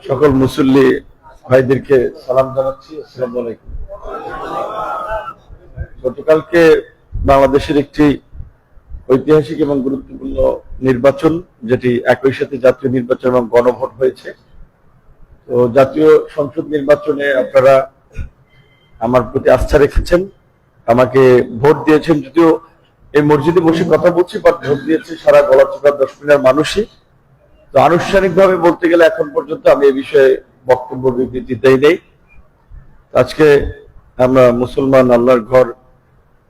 সকল মুসল্লি ভাইদেরকে সালাম জানাচ্ছি। আসসালামু আলাইকুম। গতকালকে বাংলাদেশের একটি ঐতিহাসিক এবং গুরুত্বপূর্ণ নির্বাচন, যেটি একই সাথে জাতীয় নির্বাচন এবং গণভোট হয়েছে। তো জাতীয় সংসদ নির্বাচনে আপনারা আমার প্রতি আস্থা রেখেছেন, আমাকে ভোট দিয়েছেন। যদিও এই মসজিদে বসে কথা বলছি, বাট ভোট দিয়েছে সারা গলাচিপা 10 মিলিয়ন মানুষই। তো আনুষ্ঠানিকভাবে বলতে গেলে এখন পর্যন্ত আমি এই বিষয়ে বক্তব্য বিবৃতি দেই নেই। আজকে আমরা মুসলমান, আল্লাহর ঘর,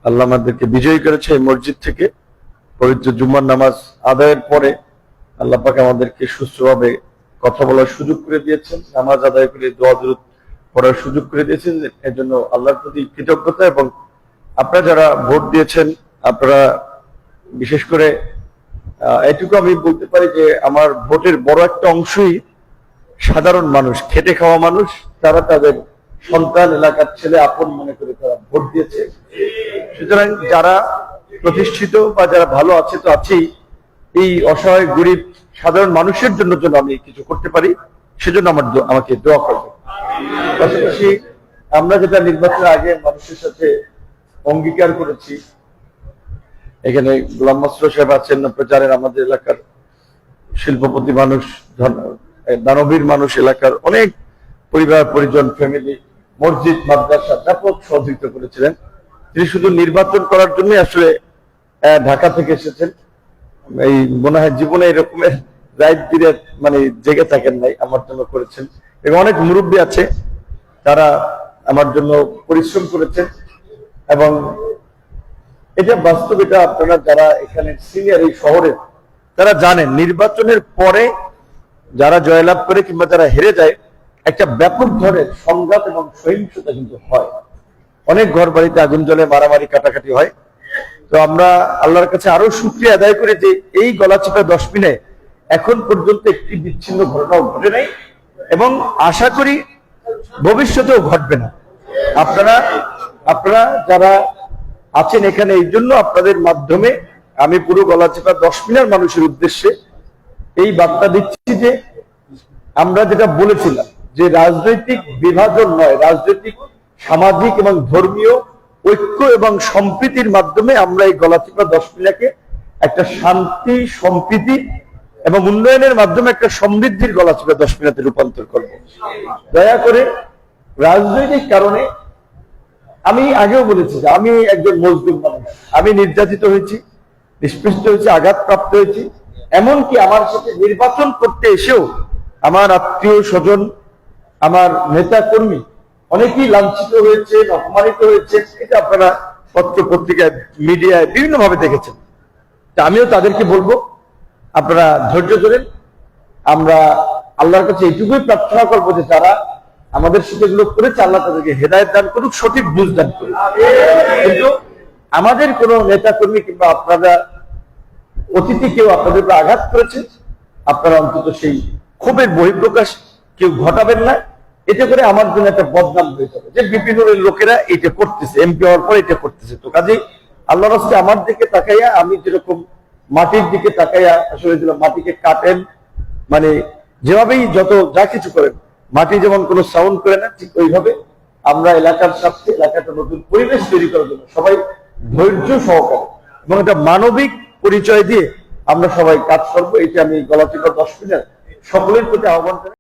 আল্লাহ আমাদেরকে বিজয়ী করেছে। এই মসজিদ থেকে পবিত্র জুম্মার নামাজ আদায়ের পরে আল্লাহ পাক আমাদেরকে সুস্থভাবে কথা বলার সুযোগ করে দিয়েছেন, নামাজ আদায় করে দোয়া দরুদ পড়ার সুযোগ করে দিয়েছেন। এর জন্য আল্লাহর প্রতি কৃতজ্ঞতা। এবং আপনারা যারা ভোট দিয়েছেন, আপনারা বিশেষ করে এটুকু আমি বলতে পারি যে আমার ভোটের বড় একটা অংশই সাধারণ মানুষ, খেটে খাওয়া মানুষ। তারা তাদের সন্তান, এলাকার ছেলে আপন মনে করে তারা ভোট দিয়েছে। সুতরাং যারা প্রতিষ্ঠিত বা যারা ভালো আছে তো আছেই, এই অসহায় গরিব সাধারণ মানুষের জন্য যেন আমি কিছু করতে পারি, সেজন্য আমাকে দোয়া করবে। পাশাপাশি আমরা যেটা নির্বাচনের আগে মানুষের সাথে অঙ্গীকার করেছি, এখানে গোলাম মাসরুর সাহেব আছেন, প্রচারের আমাদের এলাকার শিল্পপতি মানুষ, দানবীর মানুষ, এলাকার অনেক পরিবার পরিজন, ফ্যামিলি, মসজিদ, মাদ্রাসা ব্যাপক সহযোগিতা করেছিলেন। তিনি শুধু নির্বাচন করার জন্য আসলে ঢাকা থেকে এসেছেন। এই মনে হয় জীবনে এরকমের রাত বিরাত মানে জেগে থাকেন নাই, আমার জন্য করেছেন। এবং অনেক মুরব্বী আছে, তারা আমার জন্য পরিশ্রম করেছেন। এবং এটা বাস্তব, এটা আপনারা যারা এখানে সিনিয়র এই শহরের, তারা জানেন নির্বাচনের পরে যারা জয়লাভ করে কিংবা যারা হেরে যায়, একটা ব্যাপক ধরনের সংঘাত এবং সহিংসতা কিন্তু হয়। অনেক ঘর বাড়িতে আগুন জ্বলে, মারামারি কাটাকাটি হয়। তো আমরা আল্লাহর কাছে আরো শুকরিয়া আদায় করি যে এই গলাচিপা 10 মিনিটে এখন পর্যন্ত একটি বিচ্ছিন্ন ঘটনাও ঘটে নাই, এবং আশা করি ভবিষ্যতেও ঘটবে না। আপনারা যারা আছেন এখানে, এই জন্য আপনাদের মাধ্যমে আমি পুরো গলাচিপা 10 মিলিয়ন মানুষের উদ্দেশ্যে এই বার্তা দিচ্ছি যে আমরা যেটা বলেছিলাম যে রাজনৈতিক বিভাজন নয়, রাজনৈতিক, সামাজিক এবং ধর্মীয় ঐক্য এবং সম্প্রীতির মাধ্যমে আমরা এই গলাচিপা 10 মিলিয়নকে একটা শান্তি, সম্প্রীতি এবং উন্নয়নের মাধ্যমে একটা সমৃদ্ধির গলাচিপা 10 মিলিয়নে রূপান্তর করব। দয়া করে রাজনৈতিক কারণে, আমি আগেও বলেছি যে আমি একজন মজলুম মানুষ, আমি নির্যাতিত হয়েছি, নিষ্পৃষ্ট হয়েছি, আঘাতপ্রাপ্ত হয়েছি। এমনকি আমার সাথে নির্বাচন করতে এসেও আমার আত্মীয় স্বজন, আমার নেতা কর্মী অনেকেই লাঞ্ছিত হয়েছে, অপমানিত হয়েছে। এটা আপনারা পত্র পত্রিকায়, মিডিয়ায় বিভিন্ন ভাবে দেখেছেন। আমিও তাদেরকে বলবো, আপনারা ধৈর্য ধরেন। আমরা আল্লাহর কাছে এইটুকুই প্রার্থনা করবো যে যারা আমাদের সাথে এগুলো করেছে, আল্লাহ তাদেরকে হেদায়েত দান করুক, সঠিক বুঝ দান করুক। কিন্তু আমাদের কোন নেতা কর্মী কিংবা আপনারা অতিথি কেউ আপনাদের উপর আঘাত করেছে, আপনারা অন্তত সেই ক্ষোভের বহিঃপ্রকাশ কেউ ঘটাবেন না। এতে করে আমার জন্য একটা বদনাম হয়ে যাবে যে বিপিনের লোকেরা এটা করতেছে, এমপি হওয়ার পর এটা করতেছে। তো কাজে আল্লাহর রাস্তায় আমার দিকে তাকাইয়া, আমি যেরকম মাটির দিকে তাকাইয়া, আসলে মাটিকে কাটেন, মানে যেভাবেই যত যা কিছু করেন, মাটি যেমন কোনো সাউন্ড করে না, ঠিক ওইভাবে আমরা এলাকার স্বার্থে, এলাকাটা নতুন পরিবেশ তৈরি করার জন্য সবাই ধৈর্য সহকারে এবং একটা মানবিক পরিচয় দিয়ে আমরা সবাই কাজ করবো। এটা আমি গলাচিপা 10 মিনিট সকলের প্রতি আহ্বান করি।